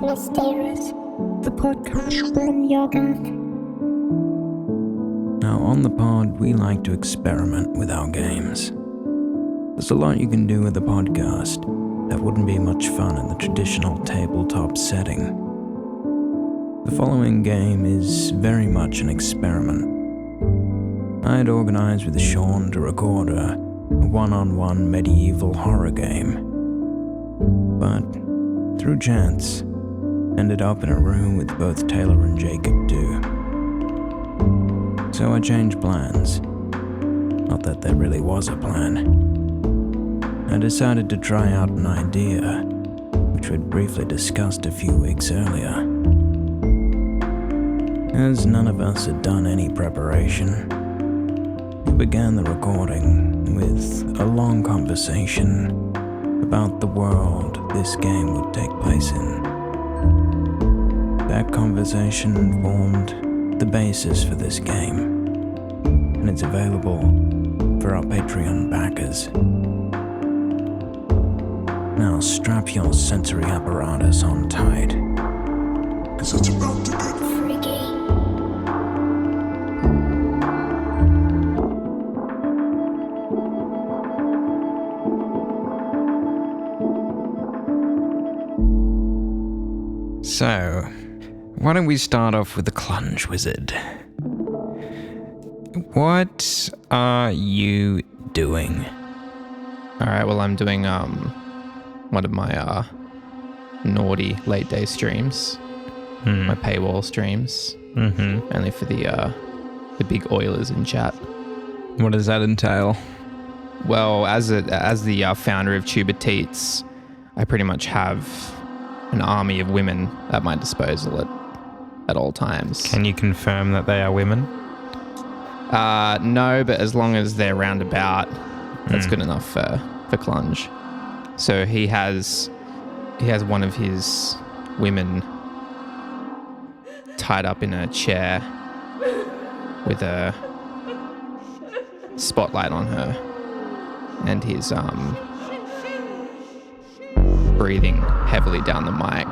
Mysteriis, the podcast from Yogurt. Now, on the pod, we like to experiment with our games. There's a lot you can do with a podcast that wouldn't be much fun in the traditional tabletop setting. The following game is very much an experiment. I had organized with Sean to record a one-on-one medieval horror game, but through chance, ended up in a room with both Taylor and Jacob too. So I changed plans. Not that there really was a plan. I decided to try out an idea, which we'd briefly discussed a few weeks earlier. As none of us had done any preparation, we began the recording with a long conversation about the world this game would take place in. That conversation formed the basis for this game, and it's available for our Patreon backers. Now strap your sensory apparatus on tight, 'cause it's about to get Freaky. So, why don't we start off with the Clunge Wizard? What are you doing? Alright, well I'm doing one of my naughty late day streams. My paywall streams. Only for the big Oilers in chat. What does that entail? Well, as the founder of Tuba Teats, I pretty much have an army of women at my disposal at all times. Can you confirm that they are women? No, but as long as they're roundabout, that's good enough for Clunge. So he has one of his women tied up in a chair with a spotlight on her, and he's breathing heavily down the mic,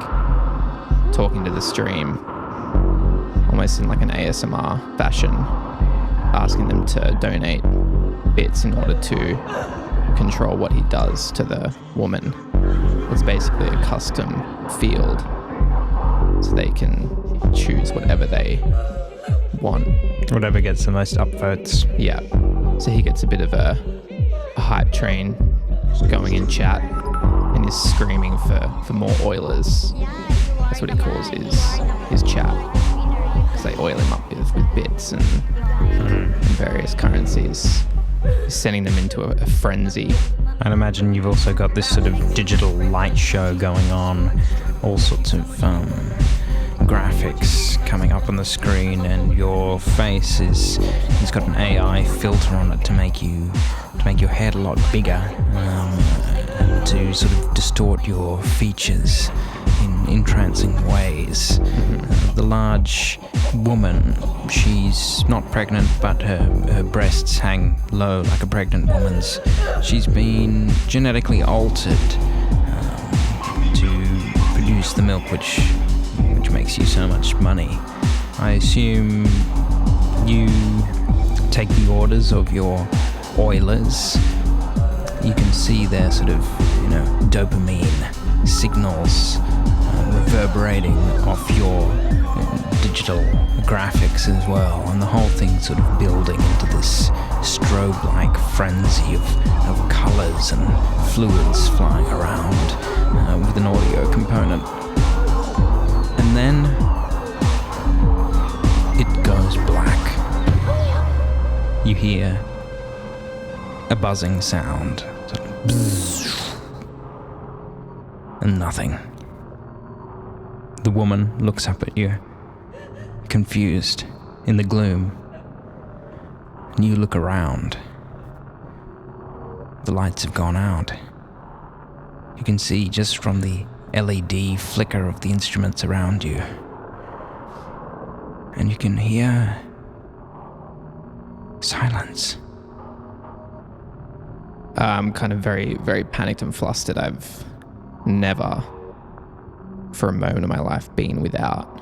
talking to the stream, almost in like an ASMR fashion, asking them to donate bits in order to control what he does to the woman. It's basically a custom field, so they can choose whatever they want. Whatever gets the most upvotes. Yeah. So he gets a bit of a hype train going in chat, and is screaming for more Oilers. That's what he calls his chat, because they oil him up with bits and various currencies. He's sending them into a frenzy. I'd imagine you've also got this sort of digital light show going on, all sorts of graphics coming up on the screen, and your face he's got an AI filter on it to make your head a lot bigger, to sort of distort your features in entrancing ways. The large woman, she's not pregnant, but her breasts hang low like a pregnant woman's. She's been genetically altered to produce the milk which makes you so much money. I assume you take the orders of your Oilers. You can see their sort of, dopamine signals reverberating off your digital graphics as well, and the whole thing sort of building into this strobe-like frenzy of colours and fluids flying around with an audio component. And then it goes black. You hear a buzzing sound, sort of bzzz, and nothing. The woman looks up at you, confused, in the gloom, and you look around. The lights have gone out. You can see just from the LED flicker of the instruments around you, and you can hear silence. I'm kind of very, very panicked and flustered. I've never for a moment of my life been without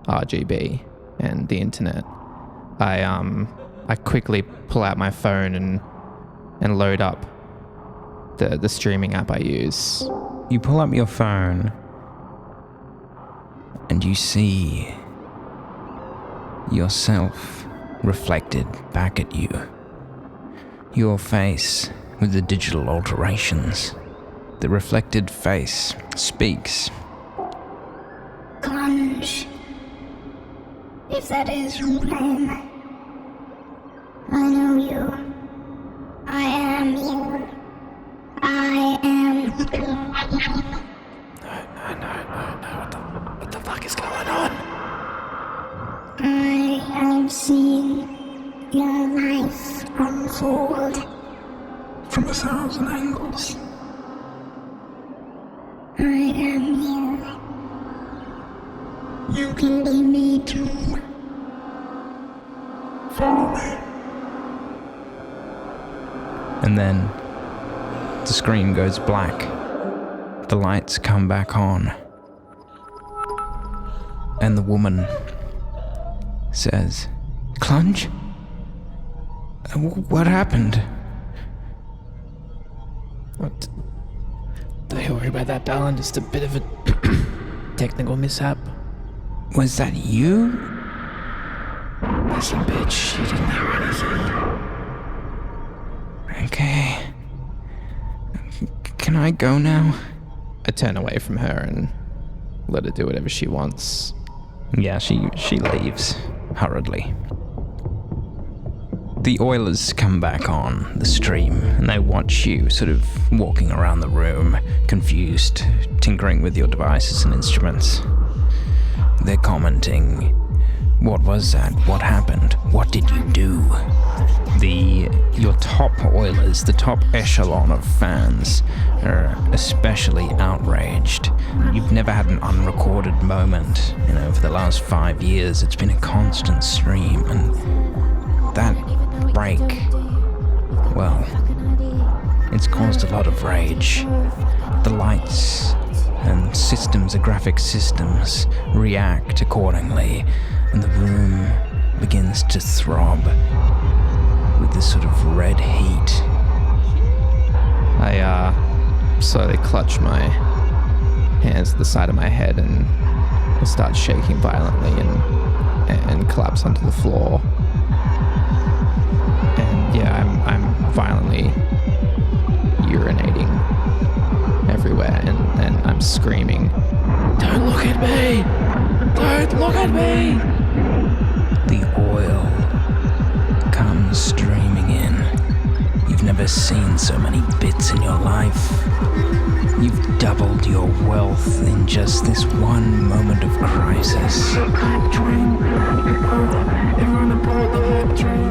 RGB and the internet. I quickly pull out my phone and load up the streaming app I use. You pull up your phone and you see yourself reflected back at you. Your face with the digital alterations. The reflected face speaks. Clunge. If that is your name, I know you. I am you. I am you. No. What the fuck is going on? I have seen your life unfold from 1,000 angles. I am you. You can be me too. Follow me. And then the screen goes black. The lights come back on. And the woman says, "Clunge? What happened?" What? Don't worry about that, darling. Just a bit of a technical mishap. Was that you? Listen, bitch, she didn't hear anything. Okay. Can I go now? I turn away from her and let her do whatever she wants. Yeah, she leaves hurriedly. The Oilers come back on the stream and they watch you sort of walking around the room, confused, tinkering with your devices and instruments. They're commenting, "What was that? What happened? What did you do?" Your top Oilers, the top echelon of fans, are especially outraged. You've never had an unrecorded moment. For the last 5 years, it's been a constant stream, and that break, well, it's caused a lot of rage. The lights and systems, the graphic systems, react accordingly, and the room begins to throb with this sort of red heat. I slowly clutch my hands to the side of my head and start shaking violently and collapse onto the floor. And yeah, I'm violently urinating everywhere and I'm screaming, "Don't look at me! Don't look at me!" The oil comes streaming in. You've never seen so many bits in your life. You've doubled your wealth in just this one moment of crisis. Hype train. Everyone aboard the hype train.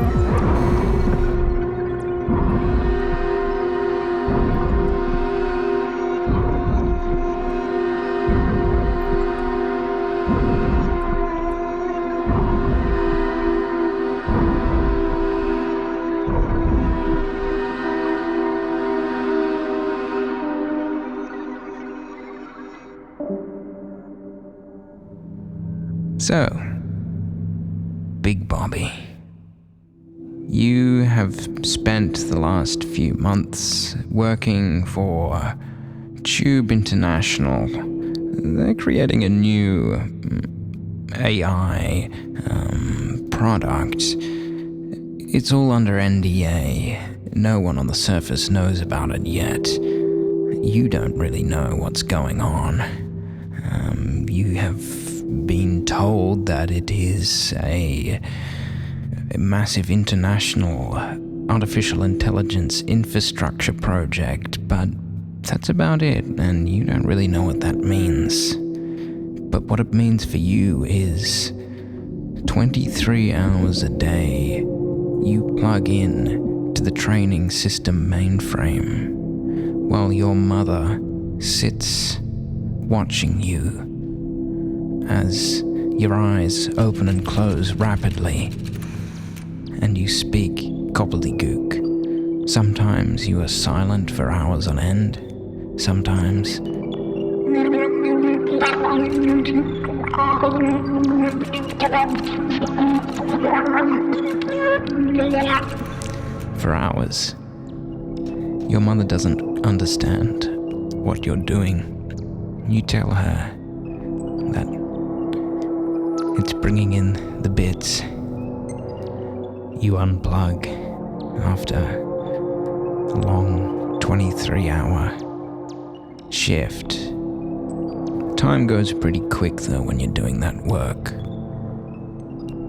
So, Big Bobby, you have spent the last few months working for Tube International. They're creating a new AI product. It's all under NDA. No one on the surface knows about it yet. You don't really know what's going on. You have been told that it is a massive international artificial intelligence infrastructure project, but that's about it, and you don't really know what that means. But what it means for you is 23 hours a day, you plug in to the training system mainframe while your mother sits watching you as your eyes open and close rapidly, and you speak gobbledygook. Sometimes you are silent for hours on end. Sometimes For hours, your mother doesn't understand what you're doing. You tell her that it's bringing in the bits. You unplug after a long 23-hour shift. Time goes pretty quick though when you're doing that work.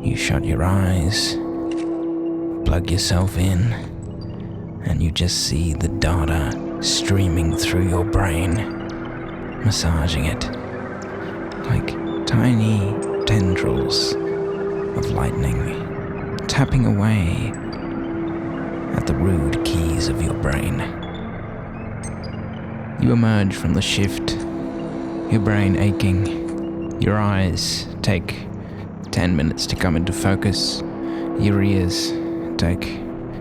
You shut your eyes, plug yourself in, and you just see the data streaming through your brain, massaging it like tiny tendrils of lightning, tapping away at the rude keys of your brain. You emerge from the shift, your brain aching, your eyes take 10 minutes to come into focus, your ears take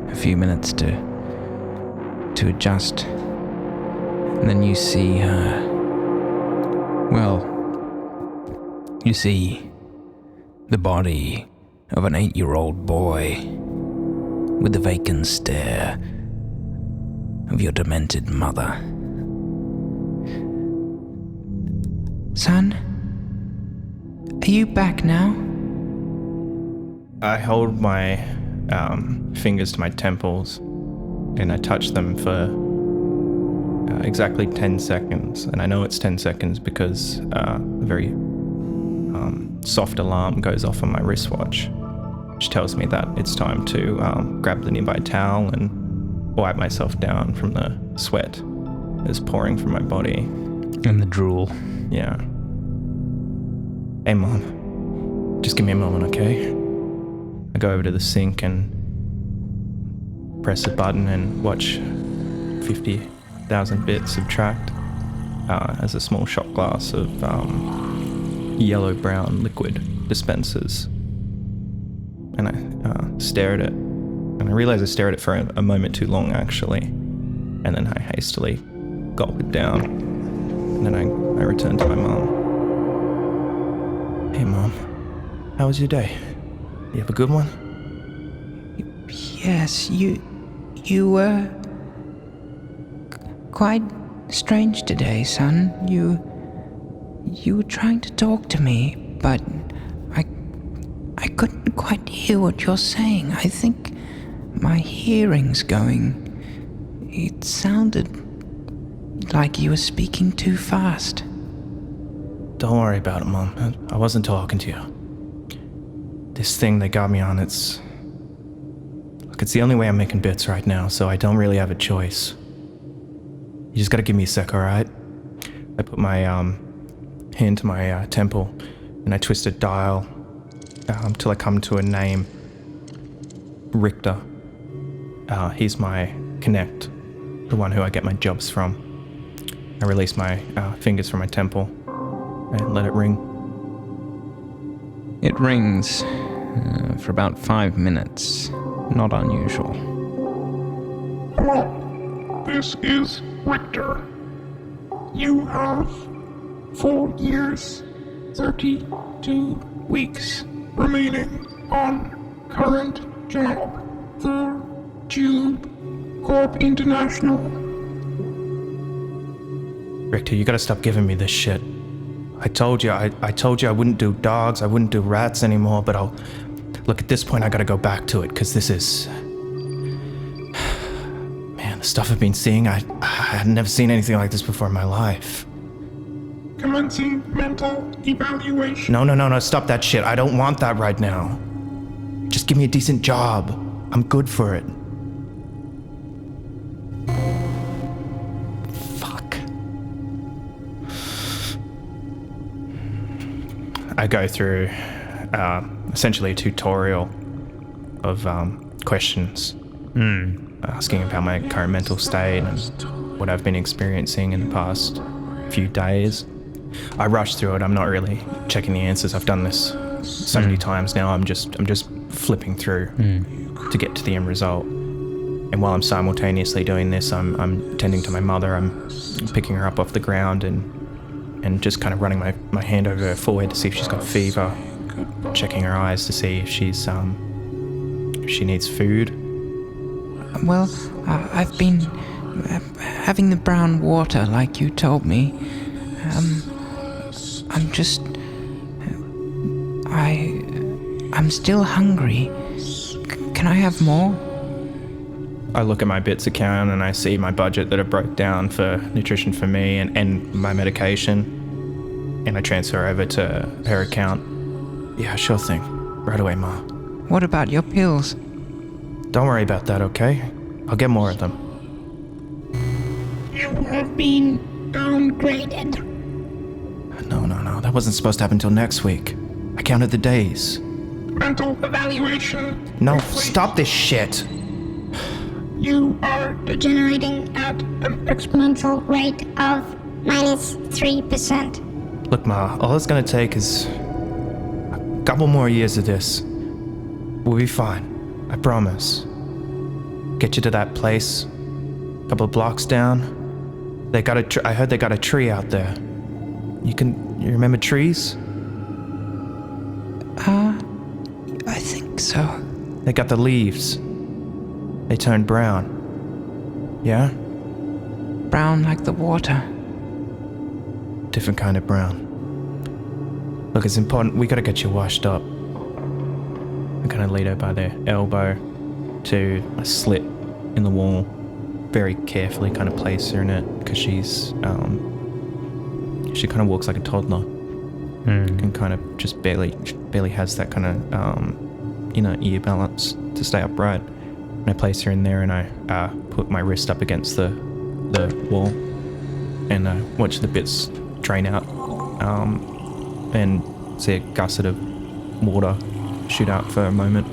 a few minutes to adjust, and then you see her. Well, you see the body of an 8-year-old boy with the vacant stare of your demented mother. Son, are you back now? I hold my fingers to my temples and I touch them for exactly 10 seconds. And I know it's 10 seconds because a very soft alarm goes off on my wristwatch, which tells me that it's time to grab the nearby towel and wipe myself down from the sweat that's pouring from my body. And the drool. Yeah. Hey, Mom. Just give me a moment, okay? I go over to the sink and press a button and watch 50,000 bits subtract as a small shot glass of yellow-brown liquid dispenses. And I stare at it. And I realize I stare at it for a moment too long, actually. And then I hastily gulp it down. And then I return to my mom. Hey, Mom. How was your day? You have a good one? Yes, you were quite strange today, son. You were trying to talk to me, but I couldn't quite hear what you're saying. I think my hearing's going. It sounded like you were speaking too fast. Don't worry about it, Mom. I wasn't talking to you. This thing they got me on, it's the only way I'm making bits right now, so I don't really have a choice. You just gotta give me a sec, alright? I put my hand to my temple, and I twist a dial till I come to a name. Richter. He's my connect, the one who I get my jobs from. I release my fingers from my temple and let it ring. It rings for about 5 minutes. Not unusual. Hello, this is Richter. You have 4 years, 32 weeks remaining on current job for Tube Corp International. Richter, you gotta stop giving me this shit. I told you I wouldn't do dogs, I wouldn't do rats anymore, but look, at this point I gotta go back to it, because this is... Man, the stuff I've been seeing, I had never seen anything like this before in my life. Commencing mental evaluation. No, stop that shit. I don't want that right now. Just give me a decent job. I'm good for it. Fuck. I go through essentially a tutorial of questions asking about my current mental state and what I've been experiencing in the past few days. I rush through it. I'm not really checking the answers. I've done this so many times now. I'm just flipping through to get to the end result. And while I'm simultaneously doing this, I'm tending to my mother. I'm picking her up off the ground and and just kind of running my hand over her forehead to see if she's got fever, checking her eyes to see if if she needs food. Well, I've been having the brown water like you told me. I'm still hungry. Can I have more? I look at my bits account and I see my budget that I broke down for nutrition for me and my medication, and I transfer over to her account. Yeah, sure thing. Right away, Ma. What about your pills? Don't worry about that, okay? I'll get more of them. You have been downgraded. No. That wasn't supposed to happen until next week. I counted the days. Mental evaluation. No, stop this shit! You are degenerating at an exponential rate of -3%. Look, Ma, all it's gonna take is a couple more years of this. We'll be fine. I promise. Get you to that place. A couple of blocks down. They got I heard they got a tree out there. You remember trees? I think so. They got the leaves. They turn brown. Yeah? Brown like the water. Different kind of brown. Look, it's important. We gotta get you washed up. I kind of lead her by the elbow to a slit in the wall. Very carefully kind of place her in it because she kind of walks like a toddler. And kind of just barely has that kind of, ear balance to stay upright. And I place her in there and I put my wrist up against the wall and watch the bits drain out and see a gusset of water shoot out for a moment.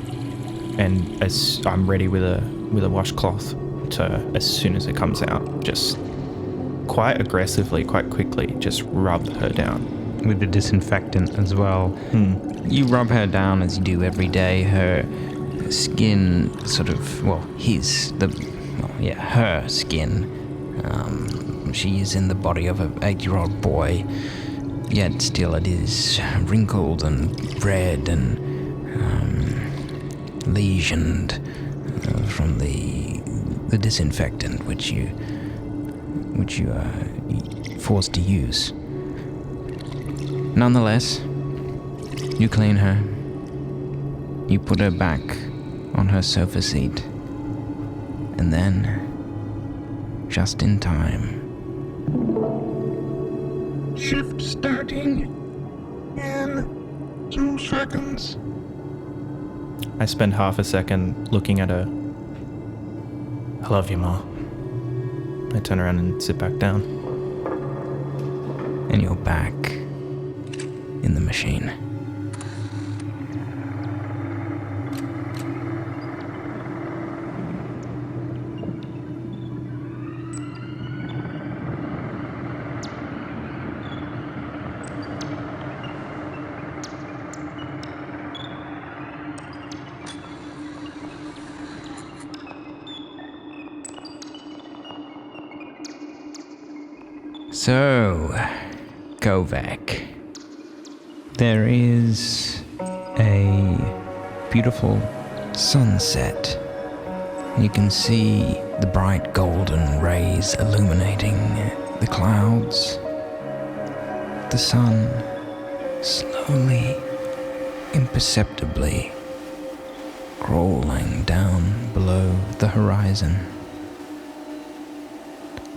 And as I'm ready with a washcloth to, as soon as it comes out, just quite aggressively, quite quickly, just rub her down. With the disinfectant as well. You rub her down as you do every day. Her skin sort of, her skin. She is in the body of an 8-year-old boy, yet still it is wrinkled and red and lesioned from the disinfectant which you are forced to use. Nonetheless, you clean her. You put her back on her sofa seat. And then, just in time, Shift starting in 2 seconds. I spend half a second looking at her. I love you, Ma. I turn around and sit back down. and you're back in the machine. So, Kovac, there is a beautiful sunset. You can see the bright golden rays illuminating the clouds. The sun slowly, imperceptibly crawling down below the horizon.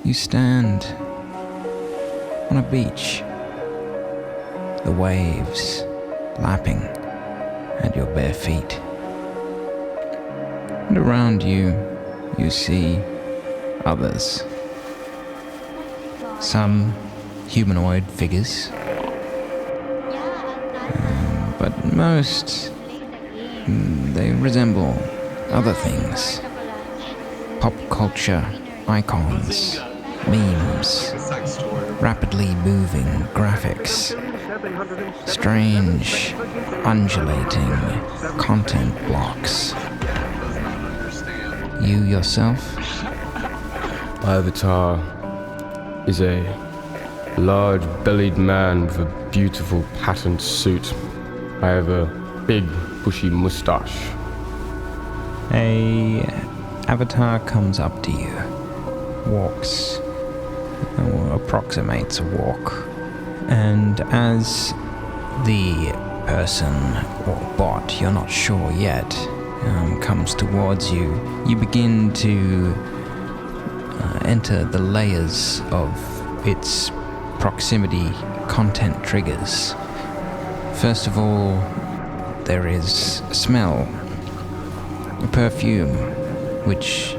You stand on a beach, the waves lapping at your bare feet. And around you, you see others. Some humanoid figures, but most, they resemble other things. Pop culture icons, memes, rapidly moving graphics, strange, undulating content blocks. You yourself? My avatar is a large-bellied man with a beautiful patterned suit. I have a big, bushy mustache. A avatar comes up to you, walks, or approximates a walk, and as the person or bot, you're not sure yet, comes towards you, you begin to enter the layers of its proximity content triggers. First of all, there is smell, a perfume, which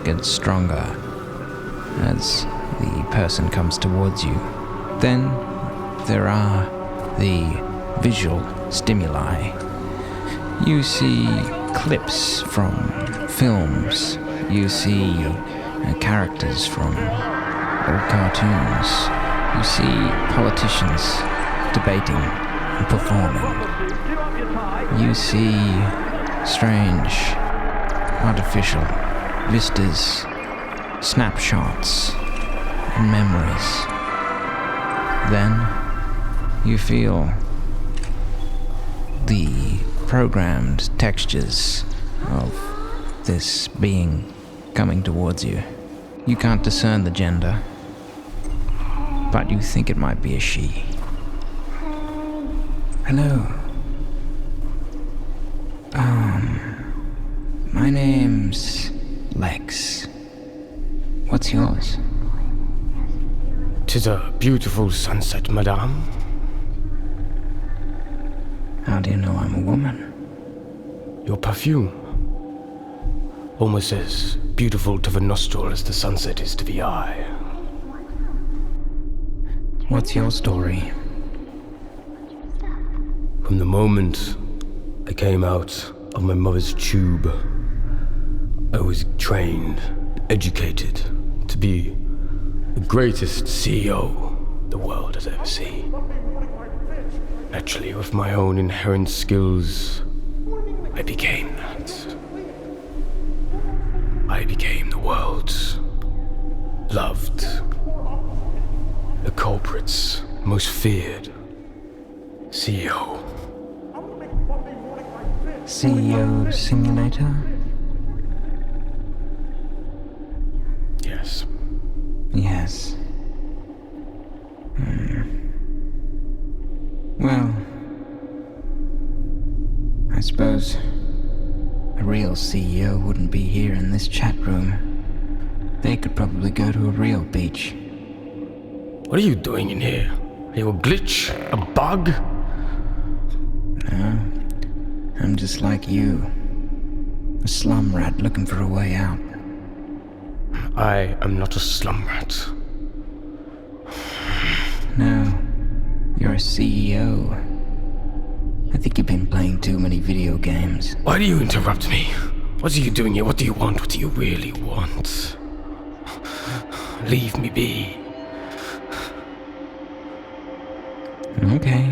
gets stronger as the person comes towards you. Then there are the visual stimuli. You see clips from films. You see characters from old cartoons. You see politicians debating and performing. You see strange, artificial vistas, snapshots, and memories. Then you feel the programmed textures of this being coming towards you. You can't discern the gender, but you think it might be a she. Hello. My name's Lex. What's yours? 'Tis a beautiful sunset, madame. How do you know I'm a woman? Your perfume. Almost as beautiful to the nostril as the sunset is to the eye. What's your story? From the moment I came out of my mother's tube, I was trained, educated to be the greatest CEO the world has ever seen. Naturally, with my own inherent skills, I became that. I became the world's loved, the culprit's most feared CEO. CEO Simulator? Yes. Yes. Well, I suppose a real CEO wouldn't be here in this chat room. They could probably go to a real beach. What are you doing in here? Are you a glitch? A bug? No, I'm just like you. A slum rat looking for a way out. I am not a slum rat. No, you're a CEO. I think you've been playing too many video games. Why do you interrupt me? What are you doing here? What do you want? What do you really want? Leave me be. Okay.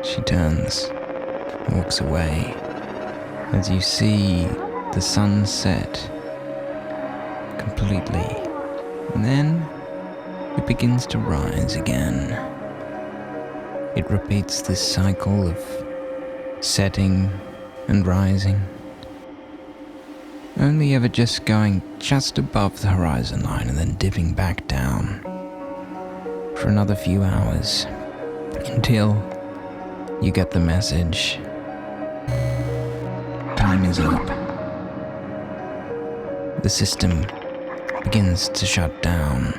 She turns, walks away, as you see the sun set completely. And then it begins to rise again. It repeats this cycle of setting and rising, only ever just going just above the horizon line and then dipping back down for another few hours until you get the message. Time is up. The system begins to shut down,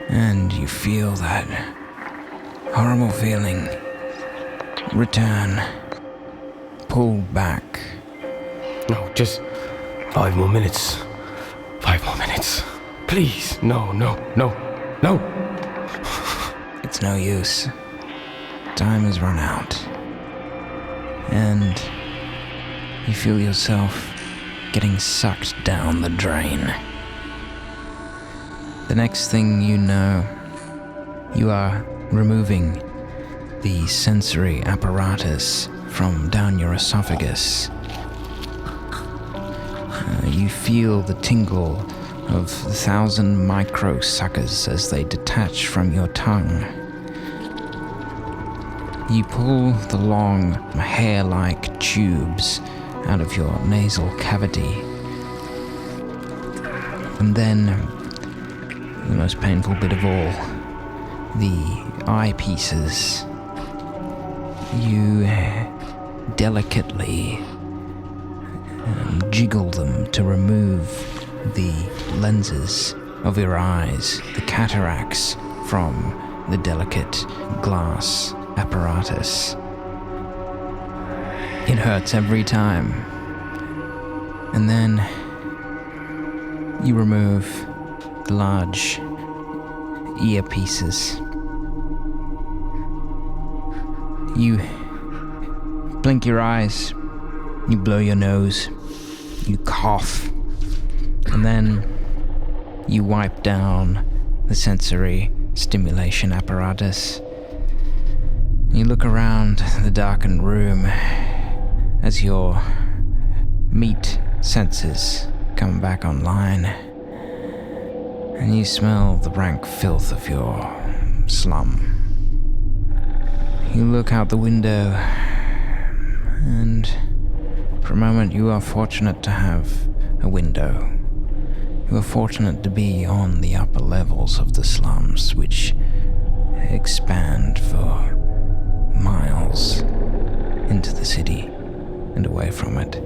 and you feel that horrible feeling. Return. Pull back. No, just 5 more minutes. 5 more minutes. Please. No. It's no use. Time has run out. And you feel yourself getting sucked down the drain. The next thing you know, you are removing the sensory apparatus from down your esophagus. You feel the tingle of 1,000 micro suckers as they detach from your tongue. You pull the long, hair-like tubes out of your nasal cavity. And then, the most painful bit of all, the eyepieces. You delicately jiggle them to remove the lenses of your eyes, the cataracts from the delicate glass apparatus. It hurts every time. And then you remove the large earpieces. You blink your eyes, you blow your nose, you cough, and then you wipe down the sensory stimulation apparatus. You look around the darkened room as your meat senses come back online, and you smell the rank filth of your slum. You look out the window, and for a moment you are fortunate to have a window. You are fortunate to be on the upper levels of the slums, which expand for miles into the city and away from it.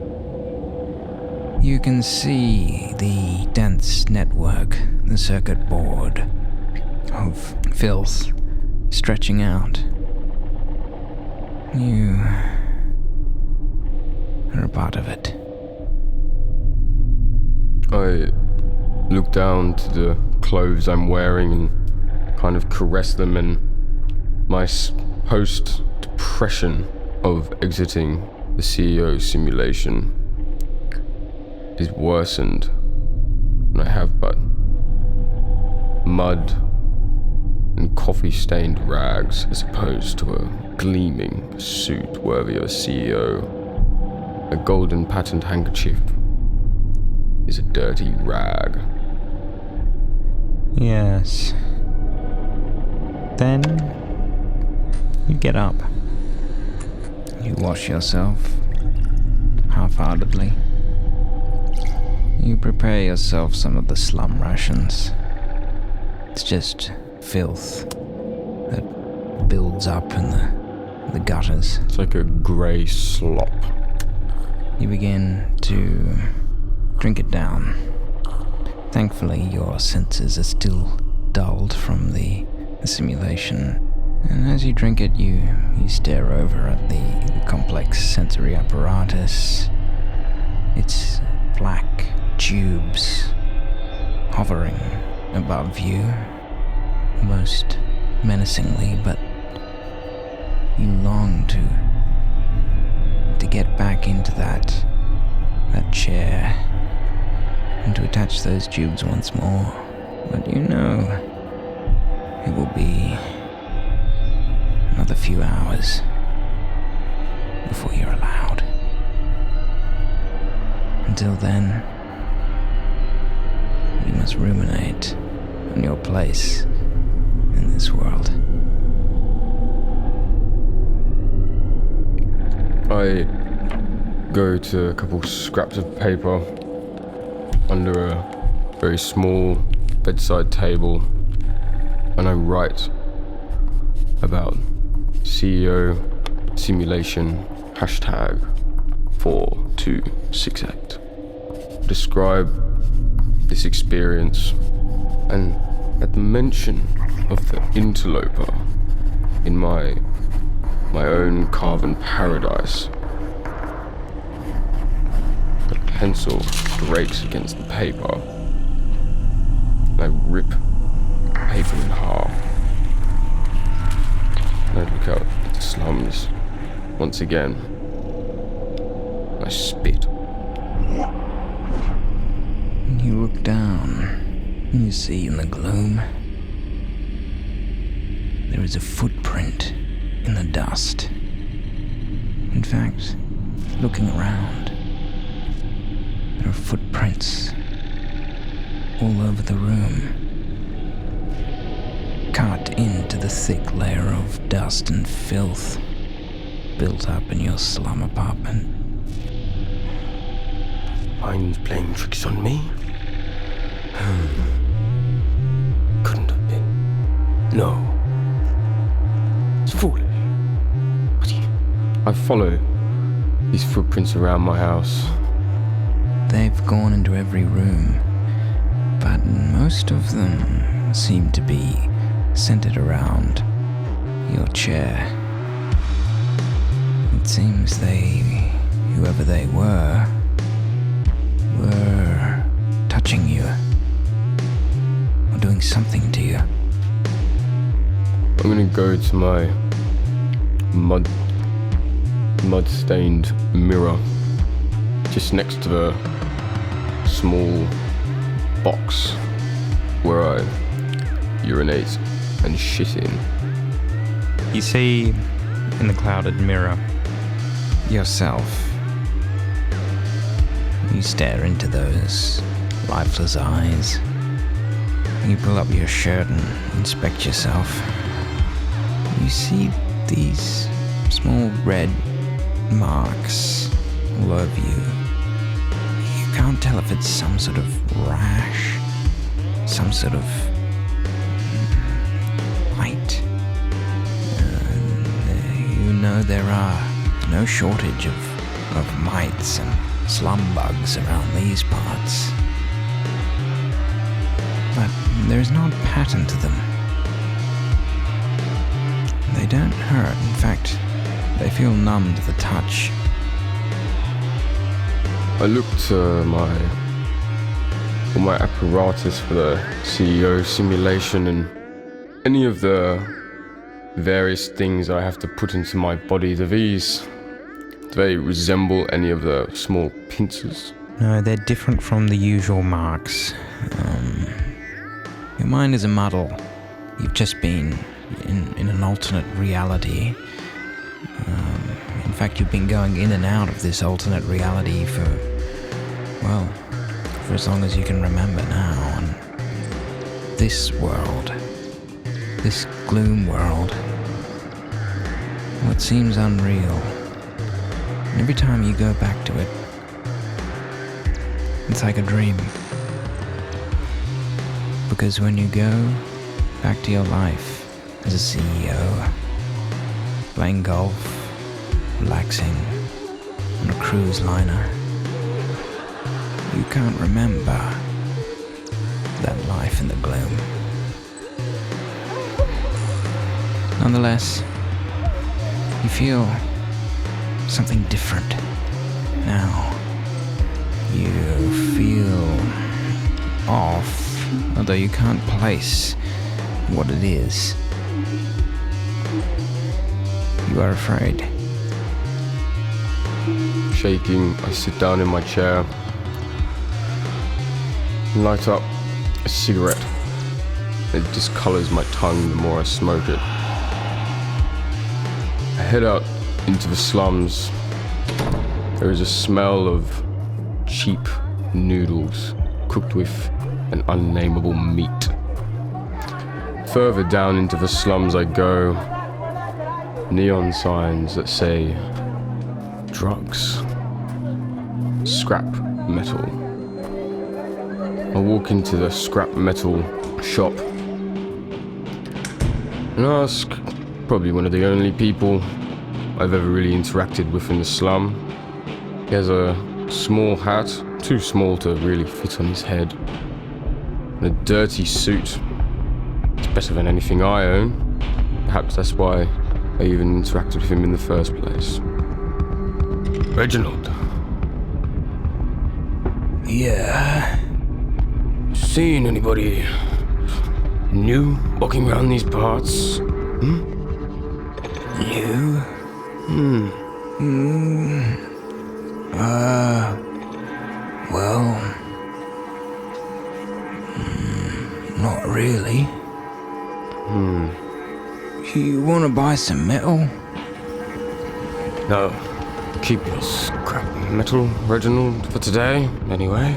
You can see the dense network, the circuit board of filth stretching out. You are a part of it. I look down to the clothes I'm wearing and kind of caress them, and my post-depression of exiting the CEO simulation is worsened when I have but mud and coffee-stained rags as opposed to a gleaming suit worthy of a CEO. A golden patent handkerchief is a dirty rag. Yes. Then you get up. You wash yourself half-heartedly. You prepare yourself some of the slum rations. It's just filth that builds up in the gutters. It's like a grey slop. You begin to drink it down. Thankfully, your senses are still dulled from the simulation. And as you drink it, you stare over at the complex sensory apparatus. It's black tubes hovering above you, almost menacingly, but you long to get back into that chair and to attach those tubes once more. But you know it will be another few hours before you're allowed. Until then, you must ruminate on your place in this world. I go to a couple scraps of paper under a very small bedside table, and I write about CEO simulation #4268. Describe this experience, and at the mention of the interloper in my own carven paradise, the pencil breaks against the paper. I rip the paper in half. And I look out at the slums once again. I spit. You look down, and you see in the gloom there is a footprint in the dust. In fact, looking around, there are footprints all over the room, cut into the thick layer of dust and filth built up in your slum apartment. Mind's playing tricks on me? Couldn't have been. No. It's foolish. I follow these footprints around my house. They've gone into every room, but most of them seem to be centered around your chair. It seems whoever they were touching you, or doing something to you. I'm gonna go to my mud-stained mirror just next to the small box where I urinate and shit in. You see in the clouded mirror yourself. You stare into those lifeless eyes. You pull up your shirt and inspect yourself. You see these small red marks all over you. You can't tell if it's some sort of rash, some sort of bite. You know there are no shortage of mites and slum bugs around these parts. But there's no pattern to them. They don't hurt. In fact, they feel numb to the touch. I looked all my apparatus for the CEO simulation, and any of the various things I have to put into my body. Do they resemble any of the small pincers? No, they're different from the usual marks. Your mind is a muddle. You've just been in an alternate reality. In fact, you've been going in and out of this alternate reality for as long as you can remember now. And this world, this gloom world, well, it seems unreal. And every time you go back to it, it's like a dream. Because when you go back to your life as a CEO, playing golf, relaxing on a cruise liner, you can't remember that life in the gloom. Nonetheless, you feel something different now. You feel off, although you can't place what it is. You are afraid. Shaking, I sit down in my chair, light up a cigarette. It discolors my tongue the more I smoke it. I head out into the slums. There is a smell of cheap noodles cooked with an unnameable meat. Further down into the slums I go. Neon signs that say drugs, scrap metal. I walk into the scrap metal shop and ask, probably one of the only people I've ever really interacted with in the slum. He has a small hat, too small to really fit on his head, and a dirty suit. It's better than anything I own. Perhaps that's why I even interacted with him in the first place. Reginald. Yeah. Seen anybody new walking around these parts? You? Well, not really. You wanna buy some metal? No. Keep your scrap metal, Reginald, for today, anyway.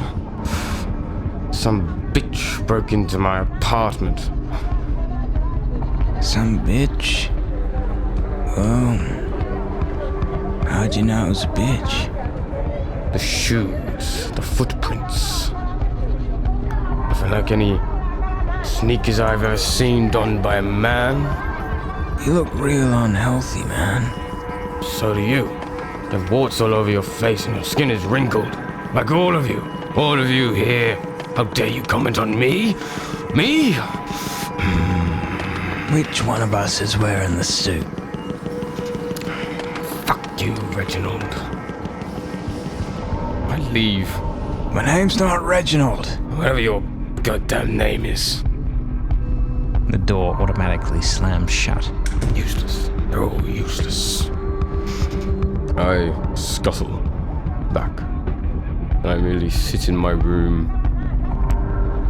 Some bitch broke into my apartment. Some bitch? Well, how'd you know it was a bitch? The shoes, the footprints. Nothing like any sneakers I've ever seen donned by a man. You look real unhealthy, man. So do you. You have warts all over your face and your skin is wrinkled. Like all of you. All of you here. How dare you comment on me? Me? Which one of us is wearing the suit? Fuck you, Reginald. I leave. My name's not Reginald. Whatever your goddamn name is. The door automatically slams shut. Useless. They're all useless. I scuttle back. And I merely sit in my room,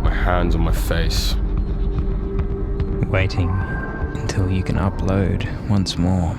my hands on my face. Waiting until you can upload once more.